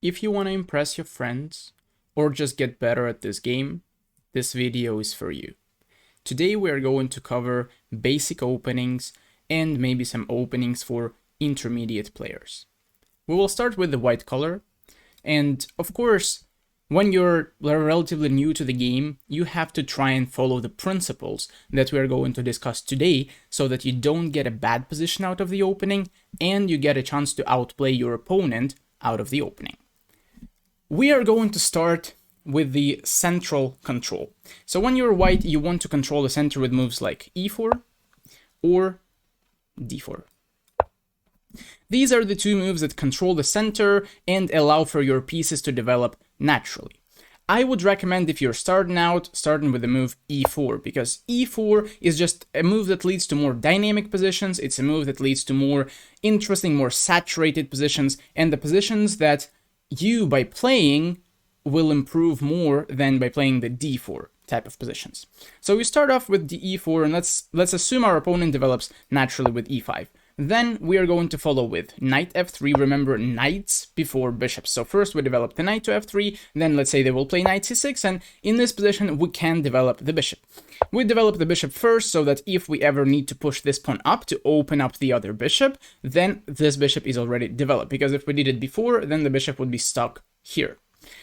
If you want to impress your friends or just get better at this game, this video is for you. Today we are going to cover basic openings and maybe some openings for intermediate players. We will start with the white color, and of course, when you're relatively new to the game, you have to try and follow the principles that we are going to discuss today so that you don't get a bad position out of the opening and you get a chance to outplay your opponent out of the opening. We are going to start with the central control. So when you're white, you want to control the center with moves like e4 or d4. These are the two moves that control the center and allow for your pieces to develop naturally. I would recommend, if you're starting with the move e4, because e4 is just a move that leads to more dynamic positions. It's a move that leads to more interesting, more saturated positions, and the positions that you, by playing, will improve more than by playing the d4 type of positions. So we start off with the e4, and let's assume our opponent develops naturally with e5. Then we are going to follow with knight f3. Remember, knights before bishops. So first we develop the knight to f3, then let's say they will play knight c6, and in this position we can develop the bishop. We develop the bishop first so that if we ever need to push this pawn up to open up the other bishop, then this bishop is already developed, because if we did it before, then the bishop would be stuck here.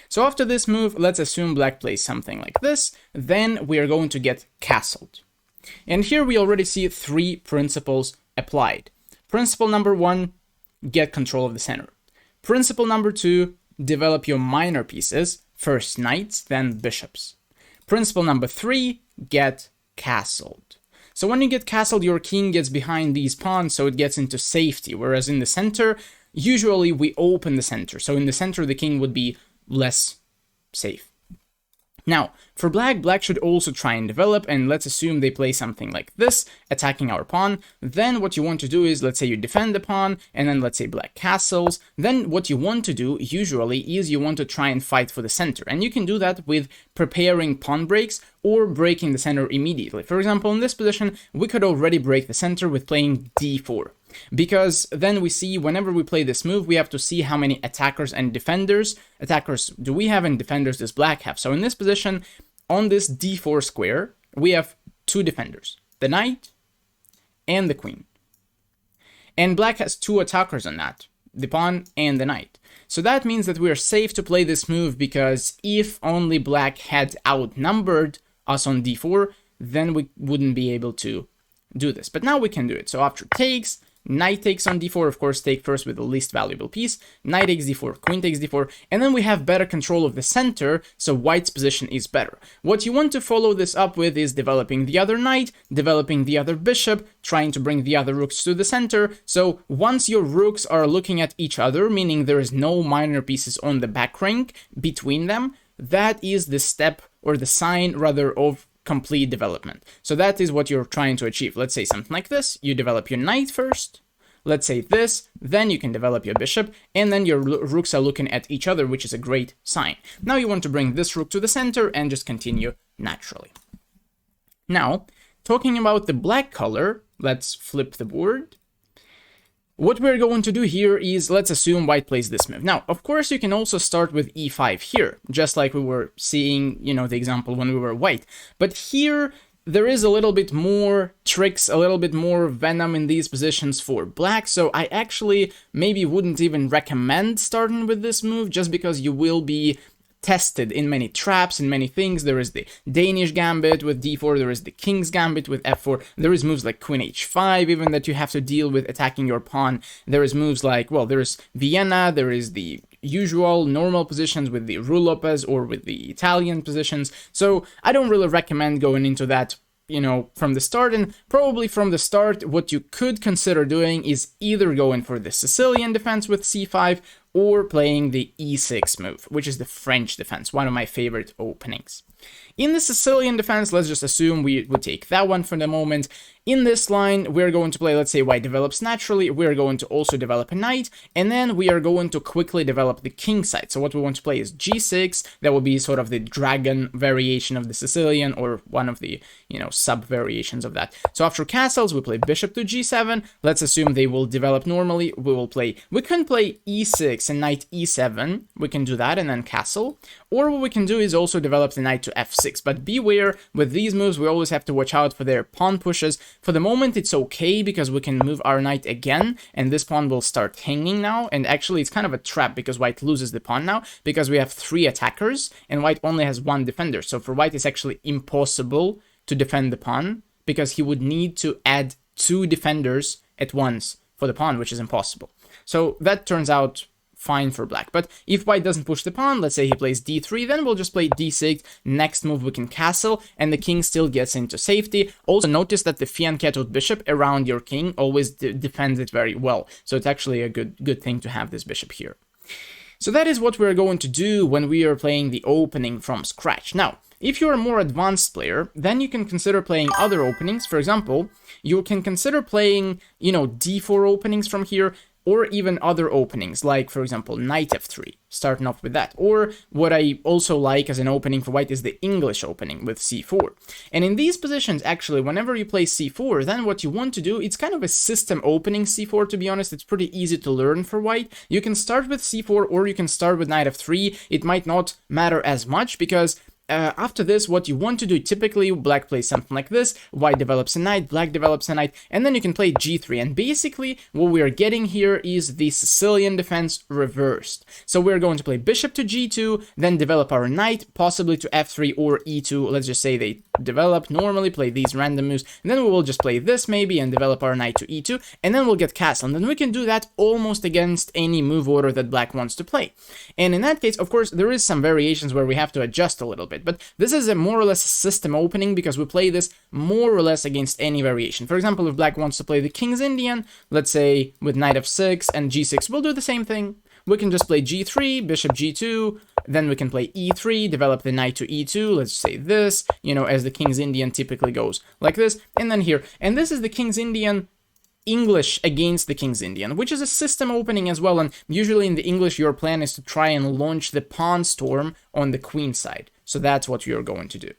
So after this move, let's assume black plays something like this, then we are going to get castled. And here we already see three principles applied. Principle number one, get control of the center. Principle number two, develop your minor pieces, first knights, then bishops. Principle number three, get castled. So when you get castled, your king gets behind these pawns, so it gets into safety, whereas in the center, usually we open the center. So in the center, the king would be less safe. Now, for black should also try and develop, and let's assume they play something like this, attacking our pawn. Then what you want to do is, let's say you defend the pawn, and then let's say black castles. Then what you want to do, usually, is you want to try and fight for the center. And you can do that with preparing pawn breaks or breaking the center immediately. For example, in this position, we could already break the center with playing d4. Because then we see, whenever we play this move, we have to see how many attackers and defenders do we have and defenders does black have. So in this position, on this d4 square, we have two defenders, the knight and the queen. And black has two attackers on that, the pawn and the knight. So that means that we are safe to play this move, because if only black had outnumbered us on d4, then we wouldn't be able to do this. But now we can do it. So after takes, knight takes on d4, of course, take first with the least valuable piece, knight takes d4, queen takes d4, and then we have better control of the center, so white's position is better. What you want to follow this up with is developing the other knight, developing the other bishop, trying to bring the other rooks to the center. So once your rooks are looking at each other, meaning there is no minor pieces on the back rank between them, that is the step, or the sign rather, of complete development. So that is what you're trying to achieve. Let's say something like this. You develop your knight first. Let's say this, then you can develop your bishop, and then your rooks are looking at each other, which is a great sign. Now you want to bring this rook to the center and just continue naturally. Now, talking about the black color, let's flip the board. What we're going to do here is, let's assume white plays this move. Now, of course, you can also start with e5 here, just like we were seeing, the example when we were white. But here, there is a little bit more tricks, a little bit more venom in these positions for black, so I actually maybe wouldn't even recommend starting with this move, just because you will be tested in many traps and many things. There is the Danish gambit with d4, there is the king's gambit with f4, there is moves like queen h5 even that you have to deal with attacking your pawn. There is moves like, well, there is Vienna, there is the usual normal positions with the Ruy Lopez or with the Italian positions. So I don't really recommend going into that from the start, and probably from the start, what you could consider doing is either going for the Sicilian defense with c5 or playing the e6 move, which is the French defense, one of my favorite openings. In the Sicilian defense, let's just assume we would take that one for the moment. In this line, we're going to play, let's say white develops naturally, we're going to also develop a knight, and then we are going to quickly develop the king side. So what we want to play is g6, that will be sort of the dragon variation of the Sicilian, or one of the, sub-variations of that. So after castles, we play bishop to g7, let's assume they will develop normally, we can play e6 d6 and knight e7. We can do that and then castle. Or what we can do is also develop the knight to f6. But beware, with these moves, we always have to watch out for their pawn pushes. For the moment, it's okay because we can move our knight again, and this pawn will start hanging now. And actually, it's kind of a trap because white loses the pawn now, because we have 3 attackers, and white only has 1 defender. So for white, it's actually impossible to defend the pawn, because he would need to add 2 defenders at once for the pawn, which is impossible. So that turns out fine for black. But if white doesn't push the pawn, let's say he plays d3, then we'll just play d6. Next move we can castle, and the king still gets into safety. Also notice that the fianchettoed bishop around your king always defends it very well. So it's actually a good thing to have this bishop here. So that is what we're going to do when we are playing the opening from scratch. Now, if you're a more advanced player, then you can consider playing other openings. For example, you can consider playing, d4 openings from here, or even other openings, like, for example, knight f3, starting off with that. Or what I also like as an opening for white is the English opening with c4. And in these positions, actually, whenever you play c4, then what you want to do, it's kind of a system opening c4, to be honest. It's pretty easy to learn for white. You can start with c4, or you can start with knight f3. It might not matter as much, because after this, what you want to do, typically black plays something like this, white develops a knight, black develops a knight, and then you can play g3. And basically, what we are getting here is the Sicilian defense reversed. So we're going to play bishop to g2, then develop our knight, possibly to f3 or e2. Let's just say they develop normally, play these random moves, and then we will just play this maybe and develop our knight to e2, and then we'll get castle. And then we can do that almost against any move order that black wants to play. And in that case, of course, there is some variations where we have to adjust a little bit. But this is a more or less system opening, because we play this more or less against any variation. For example, if black wants to play the King's Indian, let's say with knight f6 and g6, we'll do the same thing. We can just play g3, bishop g2, then we can play e3, develop the knight to e2, let's say this, as the King's Indian typically goes, like this, and then here. And this is the King's Indian English against the King's Indian, which is a system opening as well, and usually in the English your plan is to try and launch the pawn storm on the queen side. So that's what you're going to do.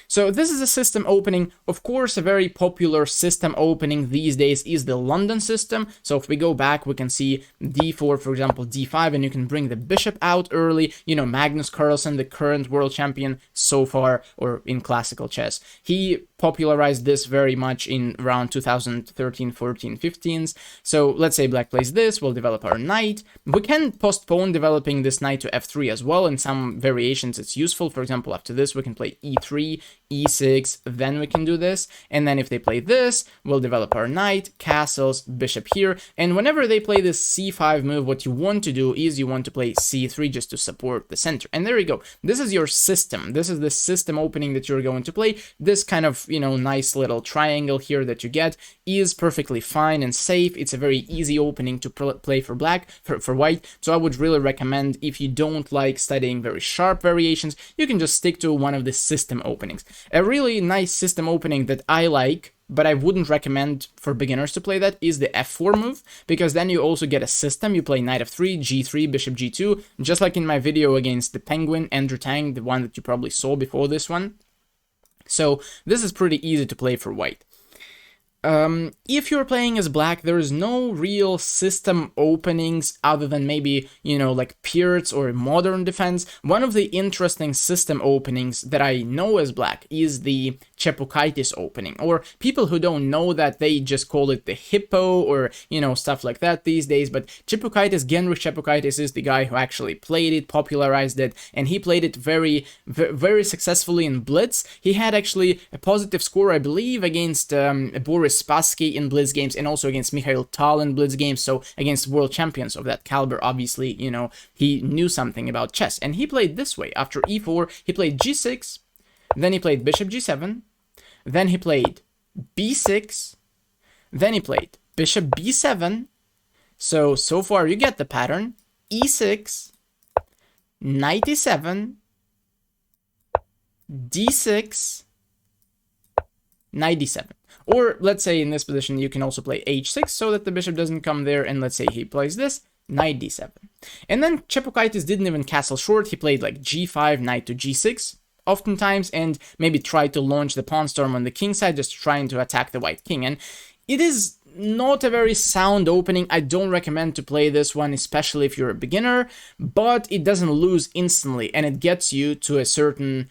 So this is a system opening. Of course, a very popular system opening these days is the London system. So if we go back, we can see d4, for example, d5, and you can bring the bishop out early. Magnus Carlsen, the current world champion so far, or in classical chess, he popularized this very much in around 2013, 14, 15s. So let's say black plays this, we'll develop our knight. We can postpone developing this knight to f3 as well. In some variations, it's useful. For example, after this, we can play e3, e6, then we can do this. And then if they play this, we'll develop our knight, castles, bishop here. And whenever they play this c5 move, what you want to do is you want to play c3 just to support the center. And there you go. This is your system. This is the system opening that you're going to play. This kind of, nice little triangle here that you get is perfectly fine and safe. It's a very easy opening to play for black, for white. So I would really recommend, if you don't like studying very sharp variations, you can just stick to one of the system openings. A really nice system opening that I like, but I wouldn't recommend for beginners to play that, is the f4 move, because then you also get a system. You play knight f3, g3, bishop g2, just like in my video against the Penguin, Andrew Tang, the one that you probably saw before this one. So this is pretty easy to play for white. If you're playing as black, there is no real system openings other than maybe, like Peerts or Modern Defense. One of the interesting system openings that I know as black is the Chepukaitis opening, or people who don't know that, they just call it the Hippo, or, stuff like that these days. But Chepukaitis, Genrikh Chepukaitis, is the guy who actually played it, popularized it, and he played it very, very successfully in Blitz. He had actually a positive score, I believe, against Boris Spassky in Blitz games, and also against Mikhail Tal in Blitz games, so against world champions of that caliber. Obviously, he knew something about chess, and he played this way. After e4, he played g6, then he played bishop g7, then he played b6, then he played bishop b7. So far you get the pattern. e6, knight e7, d6, knight d7. Or let's say in this position you can also play h6 so that the bishop doesn't come there, and let's say he plays this, knight d7. And then Chepukaitis didn't even castle short. He played like g5, knight to g6 oftentimes, and maybe tried to launch the pawn storm on the king side, just trying to attack the white king. And it is not a very sound opening. I don't recommend to play this one, especially if you're a beginner, but it doesn't lose instantly and it gets you to a certain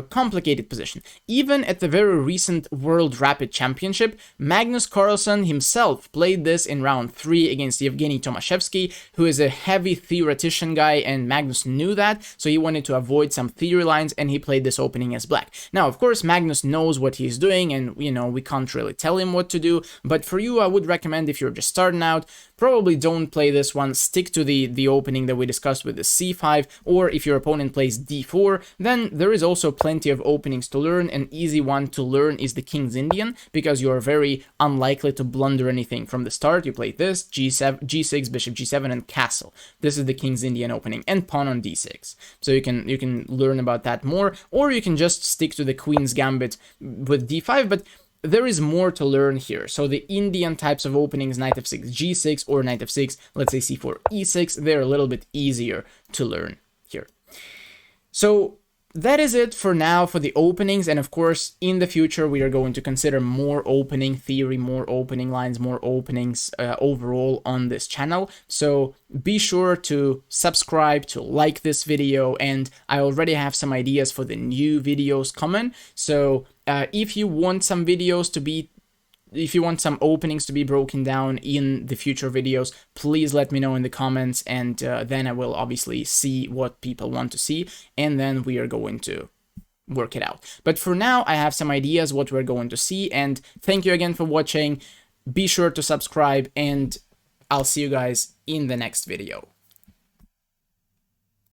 complicated position. Even at the very recent World Rapid Championship, Magnus Carlsen himself played this in round 3 against Evgeny Tomashevsky, who is a heavy theoretician guy, and Magnus knew that, so he wanted to avoid some theory lines, and he played this opening as black. Now, of course, Magnus knows what he's doing, and, you know, we can't really tell him what to do, but for you, I would recommend, if you're just starting out, probably don't play this one. Stick to the opening that we discussed with the c5, or if your opponent plays d4, then there is also plenty of openings to learn. An easy one to learn is the King's Indian, because you're very unlikely to blunder anything from the start. You play this, g7, g6, bishop g7, and castle. This is the King's Indian opening, and pawn on d6. So you can learn about that more, or you can just stick to the Queen's Gambit with d5, but there is more to learn here. So the Indian types of openings, knight f6, g6, or knight f6, let's say c4, e6, they're a little bit easier to learn here. So that is it for now for the openings, and of course in the future we are going to consider more opening theory, more opening lines, more openings overall on this channel. So be sure to subscribe, to like this video, and I already have some ideas for the new videos coming. So if you want some videos to be if you want some openings to be broken down in the future videos, please let me know in the comments, and then I will obviously see what people want to see, and then we are going to work it out. But for now, I have some ideas what we're going to see, and thank you again for watching. Be sure to subscribe, and I'll see you guys in the next video.